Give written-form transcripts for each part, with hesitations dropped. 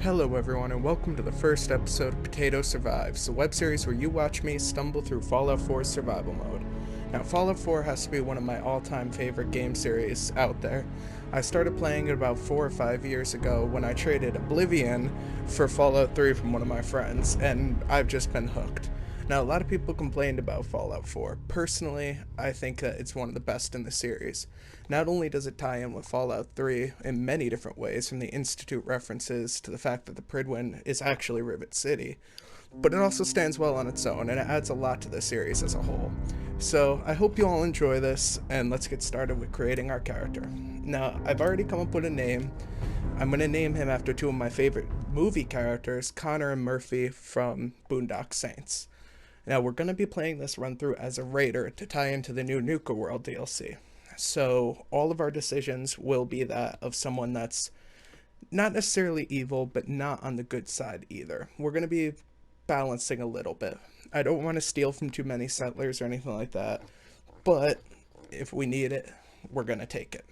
Hello everyone and welcome to the first episode of Potato Survives, the web series where you watch me stumble through Fallout 4's survival mode. Now Fallout 4 has to be one of my all-time favorite game series out there. I started playing it about 4 or 5 years ago when I traded Oblivion for Fallout 3 from one of my friends, and I've just been hooked. Now, a lot of people complained about Fallout 4. Personally, I think that it's one of the best in the series. Not only does it tie in with Fallout 3 in many different ways, from the Institute references to the fact that the Prydwen is actually Rivet City, but it also stands well on its own and it adds a lot to the series as a whole. So, I hope you all enjoy this, and let's get started with creating our character. Now, I've already come up with a name. I'm going to name him after two of my favorite movie characters, Connor and Murphy from Boondock Saints. Now, we're going to be playing this run through as a raider to tie into the new Nuka World DLC. So, all of our decisions will be that of someone that's not necessarily evil, but not on the good side either. We're going to be balancing a little bit. I don't want to steal from too many settlers or anything like that, but if we need it, we're going to take it.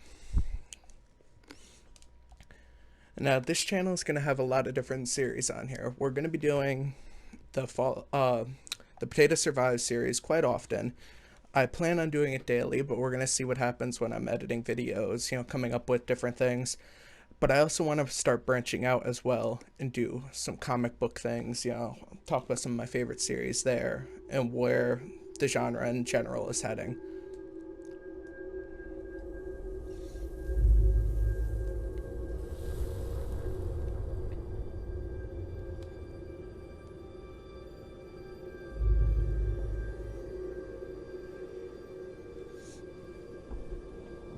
Now, this channel is going to have a lot of different series on here. We're going to be doing the Potato Survive series quite often. I plan on doing it daily, but we're going to see what happens when I'm editing videos, coming up with different things. But I also want to start branching out as well and do some comic book things, talk about some of my favorite series there and where the genre in general is heading.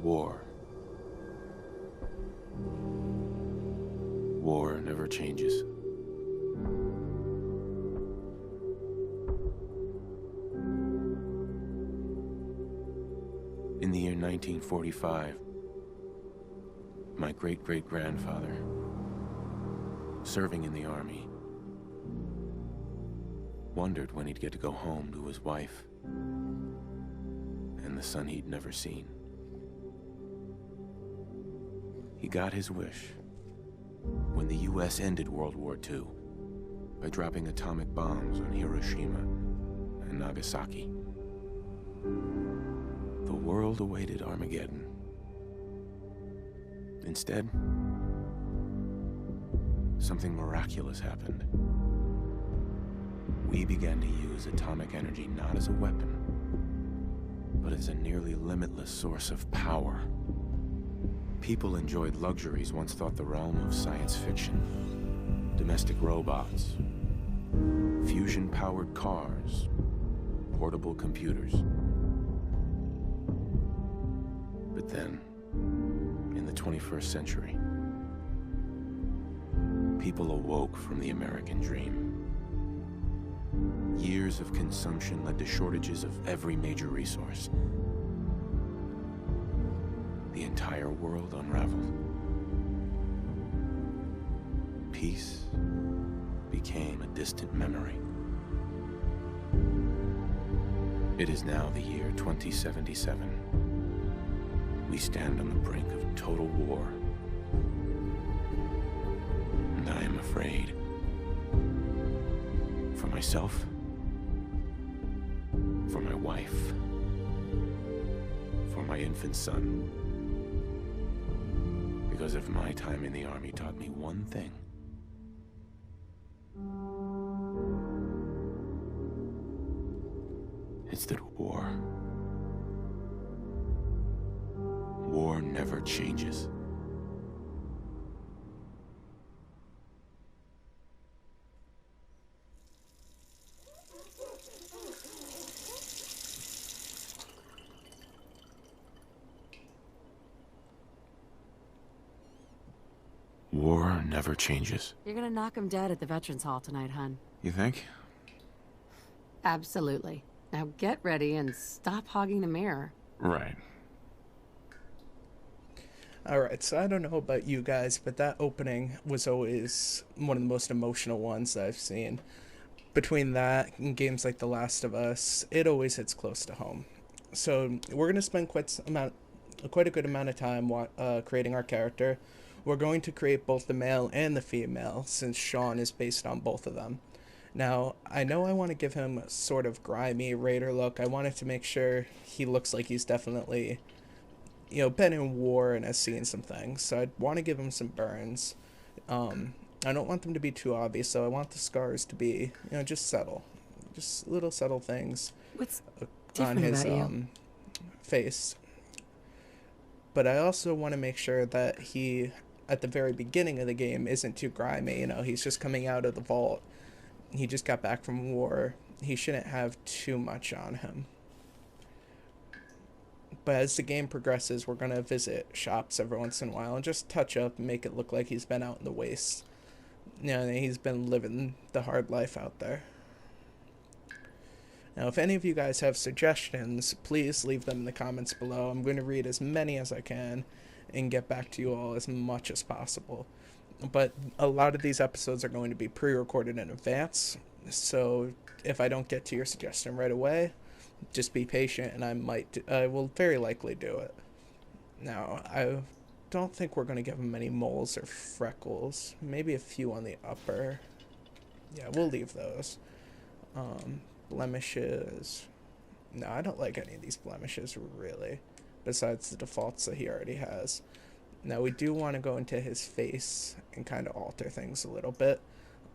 War. War never changes. In the year 1945, my great-great-grandfather, serving in the army, wondered when he'd get to go home to his wife and the son he'd never seen. He got his wish when the U.S. ended World War II by dropping atomic bombs on Hiroshima and Nagasaki. The world awaited Armageddon. Instead, something miraculous happened. We began to use atomic energy not as a weapon, but as a nearly limitless source of power. People enjoyed luxuries once thought the realm of science fiction. Domestic robots, fusion-powered cars, portable computers. But then, in the 21st century, people awoke from the American dream. Years of consumption led to shortages of every major resource. The entire world unraveled. Peace became a distant memory. It is now the year 2077. We stand on the brink of total war. And I am afraid. For myself, for my wife, for my infant son. Because if my time in the army taught me one thing, it's that war never changes. War never changes. You're gonna knock him dead at the Veterans Hall tonight, hun. You think? Absolutely. Now get ready and stop hogging the mirror. Right. Alright, so I don't know about you guys, but that opening was always one of the most emotional ones that I've seen. Between that and games like The Last of Us, it always hits close to home. So we're going to spend quite a good amount of time creating our character. We're going to create both the male and the female, since Sean is based on both of them. Now, I know I want to give him a sort of grimy raider look. I wanted to make sure he looks like he's definitely, been in war and has seen some things. So I want to give him some burns. I don't want them to be too obvious, so I want the scars to be, just subtle. Just little subtle things What's on different his about you? face. But I also want to make sure that he, at the very beginning of the game, isn't too grimy. He's just coming out of the vault. He just got back from war. He shouldn't have too much on him. But as the game progresses, we're going to visit shops every once in a while and just touch up and make it look like he's been out in the waste. He's been living the hard life out there. Now, if any of you guys have suggestions, please leave them in the comments below. I'm going to read as many as I can and get back to you all as much as possible. But a lot of these episodes are going to be pre-recorded in advance, so if I don't get to your suggestion right away, just be patient and I will very likely do it. Now, I don't think we're going to give him any moles or freckles. Maybe a few on the upper. Yeah, we'll leave those. Blemishes. No, I don't like any of these blemishes, really, besides the defaults that he already has. Now, we do want to go into his face and kind of alter things a little bit.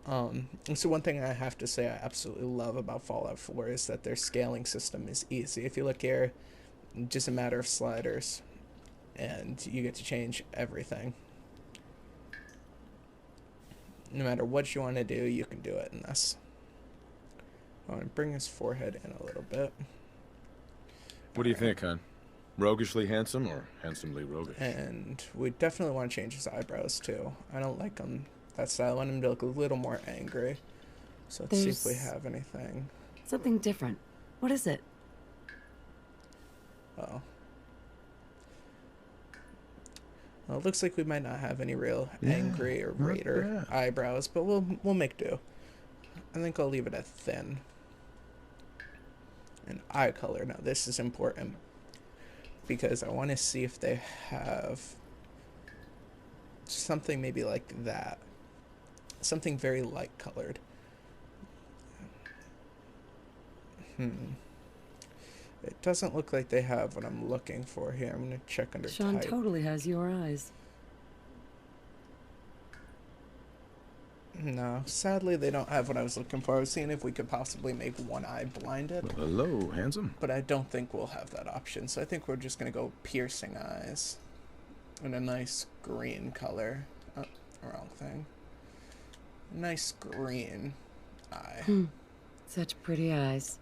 And so one thing I have to say I absolutely love about Fallout 4 is that their scaling system is easy. If you look here, just a matter of sliders, and you get to change everything. No matter what you want to do, you can do it in this. I want to bring his forehead in a little bit. What do you think, hon? Roguishly handsome or handsomely roguish? And we definitely want to change his eyebrows too. I don't like him that style. I want him to look a little more angry. So let's see if we have anything. Something different. What is it? Oh. Well, it looks like we might not have any real angry or raider eyebrows, but we'll make do. I think I'll leave it at thin. And eye color. Now this is important, because I want to see if they have something maybe like that. Something very light colored. It doesn't look like they have what I'm looking for here. I'm going to check under Sean type. totally has your eyes. No, sadly they don't have what I was looking for. I was seeing if we could possibly make one eye blinded. Well, hello, handsome. But I don't think we'll have that option. So I think we're just going to go piercing eyes. And a nice green color. Oh, wrong thing. Nice green eye. Such pretty eyes.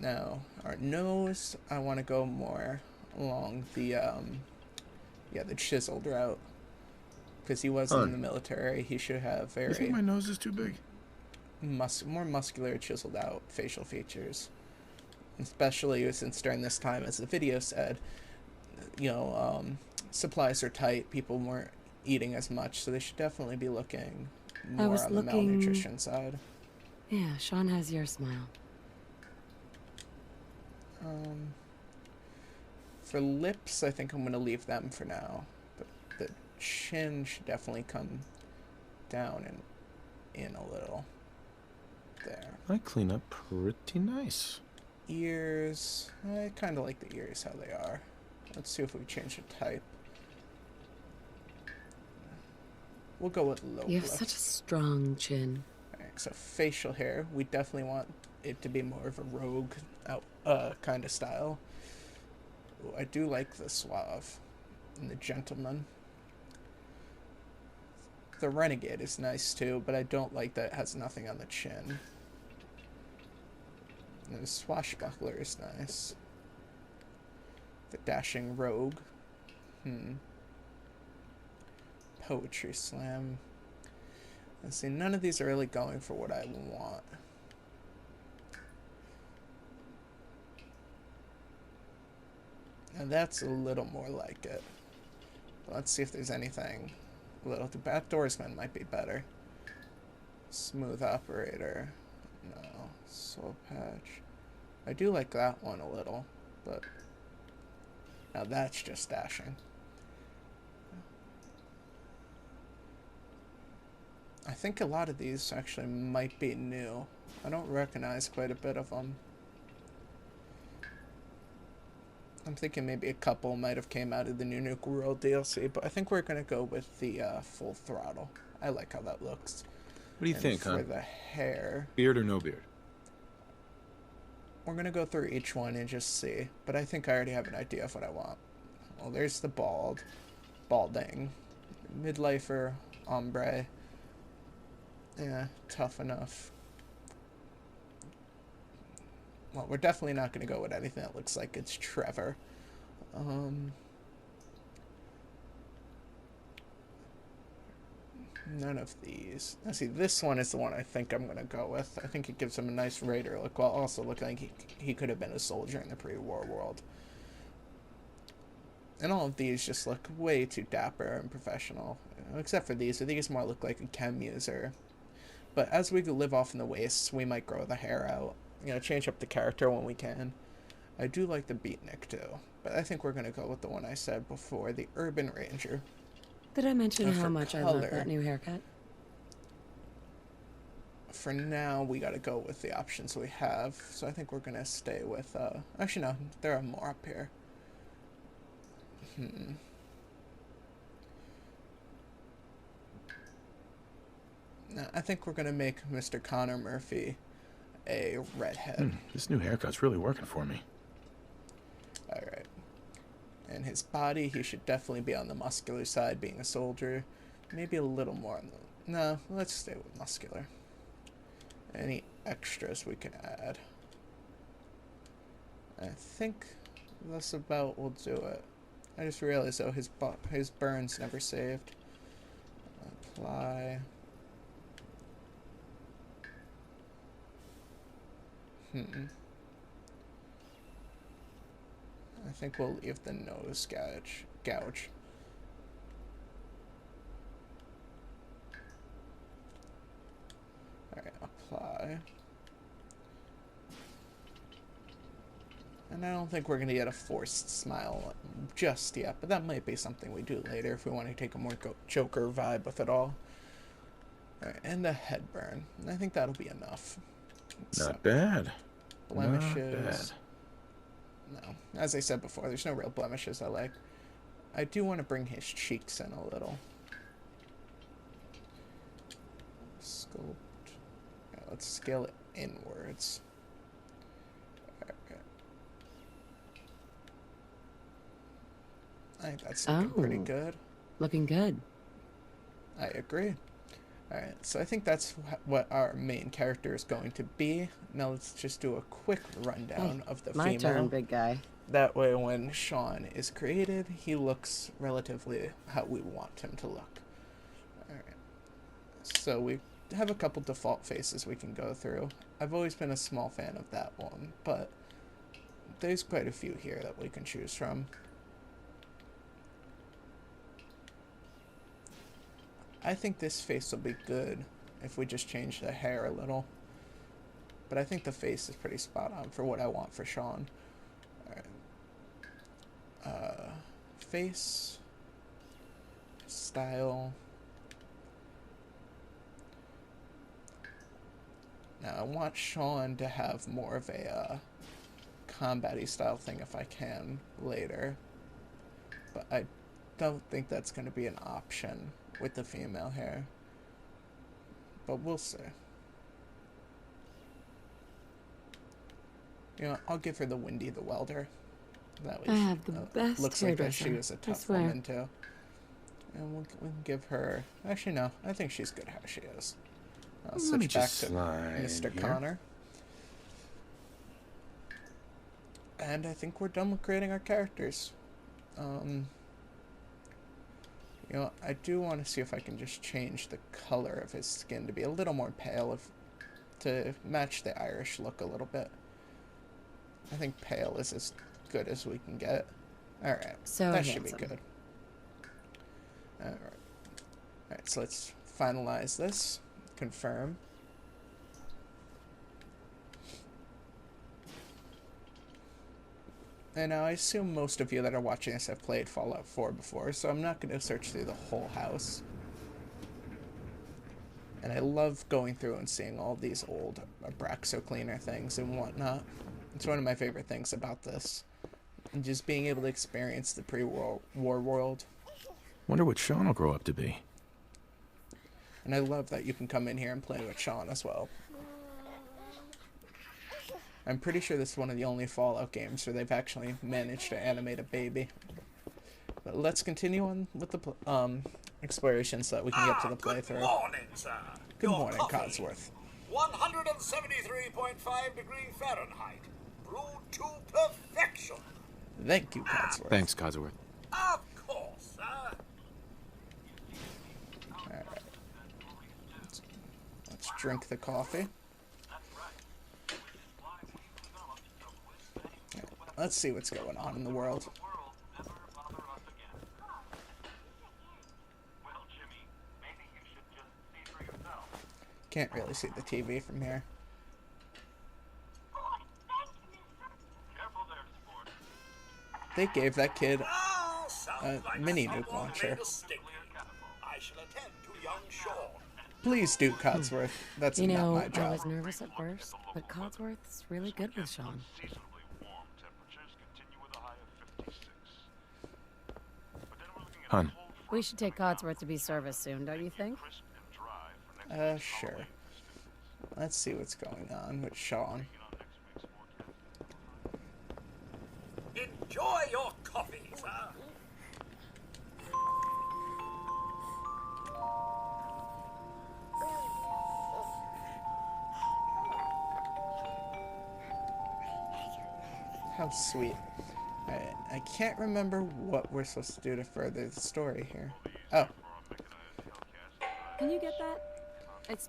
Now, our nose, I want to go more along the chiseled route. Because he was in the military, he should have You think my nose is too big? more muscular, chiseled out facial features. Especially since during this time, as the video said, supplies are tight, people weren't eating as much, so they should definitely be looking more on the malnutrition side. Yeah, Sean has your smile. For lips, I think I'm going to leave them for now. But the chin should definitely come down and in a little. There. I clean up pretty nice. Ears, I kind of like the ears how they are. Let's see if we change the type. We'll go with low. You have such a strong chin. Alright, so facial hair, we definitely want it to be more of a rogue kind of style. Ooh, I do like the suave and the gentleman. The renegade is nice too, but I don't like that it has nothing on the chin. And the swashbuckler is nice. The dashing rogue. Poetry slam. Let's see, none of these are really going for what I want. And that's a little more like it. But let's see if there's anything a little. The backdoorsman might be better. Smooth operator. No. Soul patch. I do like that one a little, but now that's just dashing. I think a lot of these actually might be new. I don't recognize quite a bit of them. I'm thinking maybe a couple might have came out of the New Nuke World DLC, but I think we're going to go with the full throttle. I like how that looks. What do you think, for hon? the hair, Beard or no beard? we're going to go through each one and just see. But I think I already have an idea of what I want. Well, there's the balding, midlifer, ombre. Yeah, tough enough. Well, we're definitely not going to go with anything that looks like it's Trevor. None of these. Now, see, this one is the one I think I'm going to go with. I think it gives him a nice raider look while also looking like he could have been a soldier in the pre-war world. And all of these just look way too dapper and professional. Except for these. So these more look like a chem user. But as we live off in the wastes, we might grow the hair out. Change up the character when we can. I do like the beatnik too. But I think we're going to go with the one I said before, the Urban Ranger. Did I mention how much I love color, that new haircut? For now, we got to go with the options we have. So I think we're going to stay with... Actually, no. There are more up here. No, I think we're going to make Mr. Connor Murphy a redhead. This new haircut's really working for me. Alright. And his body, he should definitely be on the muscular side, being a soldier. Maybe a little more on the... No, let's stay with muscular. Any extras we can add? I think that's about will do it. I just realized, though, his burn's never saved. Apply... I think we'll leave the nose gouge. Alright, apply. And I don't think we're going to get a forced smile just yet, but that might be something we do later if we want to take a more Joker vibe with it all. Alright, and a head burn. I think that'll be enough. Not bad. Blemishes. No. As I said before, there's no real blemishes I like. I do want to bring his cheeks in a little. Sculpt. Yeah, let's scale it inwards. Okay. I think that's looking pretty good. Looking good. I agree. Alright, so I think that's what our main character is going to be. Now let's just do a quick rundown of the female. My turn, big guy. That way when Sean is created, he looks relatively how we want him to look. Alright, so we have a couple default faces we can go through. I've always been a small fan of that one, but there's quite a few here that we can choose from. I think this face will be good if we just change the hair a little. But I think the face is pretty spot on for what I want for Sean. Alright. Face. Style. Now I want Sean to have more of a combat-y style thing if I can later. But I don't think that's going to be an option with the female hair. But we'll see. I'll give her the Wendy the Welder. That way I have the best looks like that she was a tough woman too. And we can give her... Actually, no. I think she's good how she is. I'll switch back to Mr. Connor. And I think we're done with creating our characters. I do want to see if I can just change the color of his skin to be a little more pale to match the Irish look a little bit. I think pale is as good as we can get. Alright, so that handsome. Should be good. Alright, so let's finalize this. Confirm. And now I assume most of you that are watching this have played Fallout 4 before, so I'm not going to search through the whole house. And I love going through and seeing all these old Abraxo cleaner things and whatnot. It's one of my favorite things about this. And just being able to experience the pre-war world. Wonder what Sean will grow up to be. And I love that you can come in here and play with Sean as well. I'm pretty sure this is one of the only Fallout games where they've actually managed to animate a baby. But let's continue on with the exploration so that we can get to the playthrough. Good morning, sir. Good Your morning, coffee, Codsworth. 173.5 degree Fahrenheit. Brewed to perfection. Thank you, Codsworth. Thanks, Codsworth. Of course, sir. Alright. Let's drink the coffee. Right, let's see what's going on in the world. Can't really see the TV from here. They gave that kid a mini nuke launcher. I shall attend to young Sean. Please do, Codsworth. That's You not know, my I job. was nervous at first, but Codsworth's really good with Sean. Hun, We should take Codsworth to be serviced soon, don't you think? Sure. Let's see what's going on with Sean. Enjoy your coffee, sir. How sweet. I can't remember what we're supposed to do to further the story here. Oh, Can you get that? It's...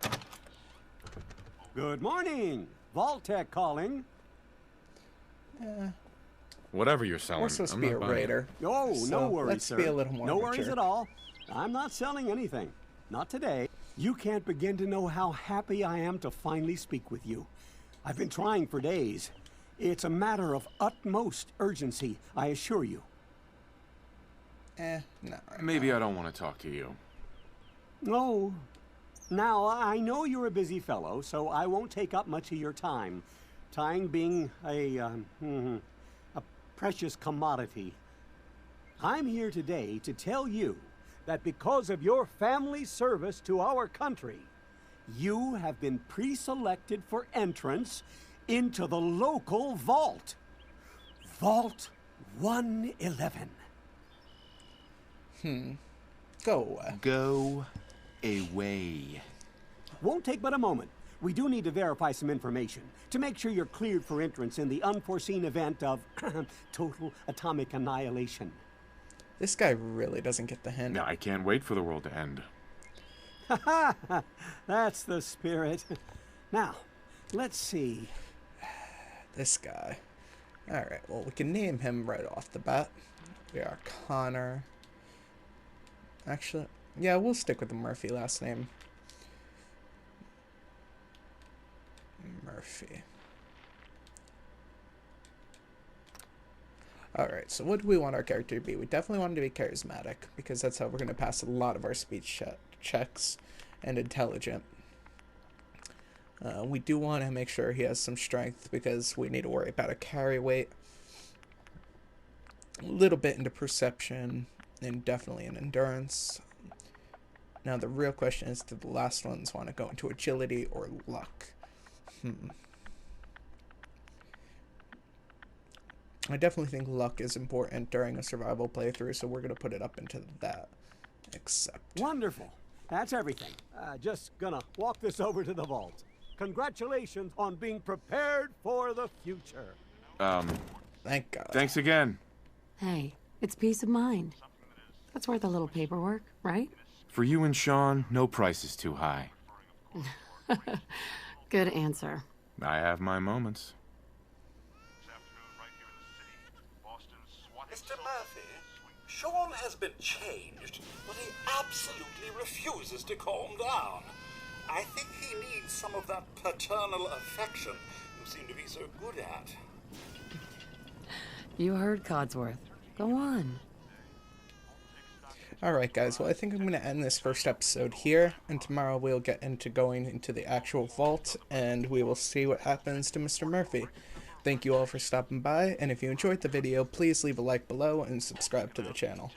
Good morning. Vault-Tec calling. whatever you're selling, we're supposed to I'm be not a buying it. raider. Oh, So, no worries, let's sir. be a little more No worries mature. at all. I'm not selling anything. Not today. You can't begin to know how happy I am to finally speak with you. I've been trying for days. It's a matter of utmost urgency, I assure you. Not right Maybe I don't want to talk to you. Oh, now I know you're a busy fellow, so I won't take up much of your time. Time being a precious commodity. I'm here today to tell you that because of your family's service to our country, you have been pre-selected for entrance into the local vault. Vault 111. Go away. Go away. Won't take but a moment. We do need to verify some information to make sure you're cleared for entrance in the unforeseen event of total atomic annihilation. This guy really doesn't get the hint. No, I can't wait for the world to end. That's the spirit. Now, let's see. This guy. Alright, well, we can name him right off the bat. We are Connor. Actually, yeah, we'll stick with the Murphy last name. Murphy. Alright, so what do we want our character to be? We definitely want him to be charismatic, because that's how we're going to pass a lot of our speech checks, and intelligent. We do want to make sure he has some strength, because we need to worry about a carry weight. A little bit into perception, and definitely in endurance. Now the real question is, do the last ones want to go into agility or luck? I definitely think luck is important during a survival playthrough, so we're going to put it up into that. Except... Wonderful. That's everything. Just gonna walk this over to the vault. Congratulations on being prepared for the future. Thank God. Thanks again. Hey, it's peace of mind. That's worth a little paperwork, right? For you and Sean, no price is too high. Good answer. I have my moments. Mr. Murphy, Sean has been changed, but he absolutely refuses to calm down. I think he needs some of that paternal affection you seem to be so good at. You heard Codsworth. Go on. Alright guys, well I think I'm going to end this first episode here, and tomorrow we'll get into going into the actual vault, and we will see what happens to Mr. Murphy. Thank you all for stopping by, and if you enjoyed the video, please leave a like below and subscribe to the channel.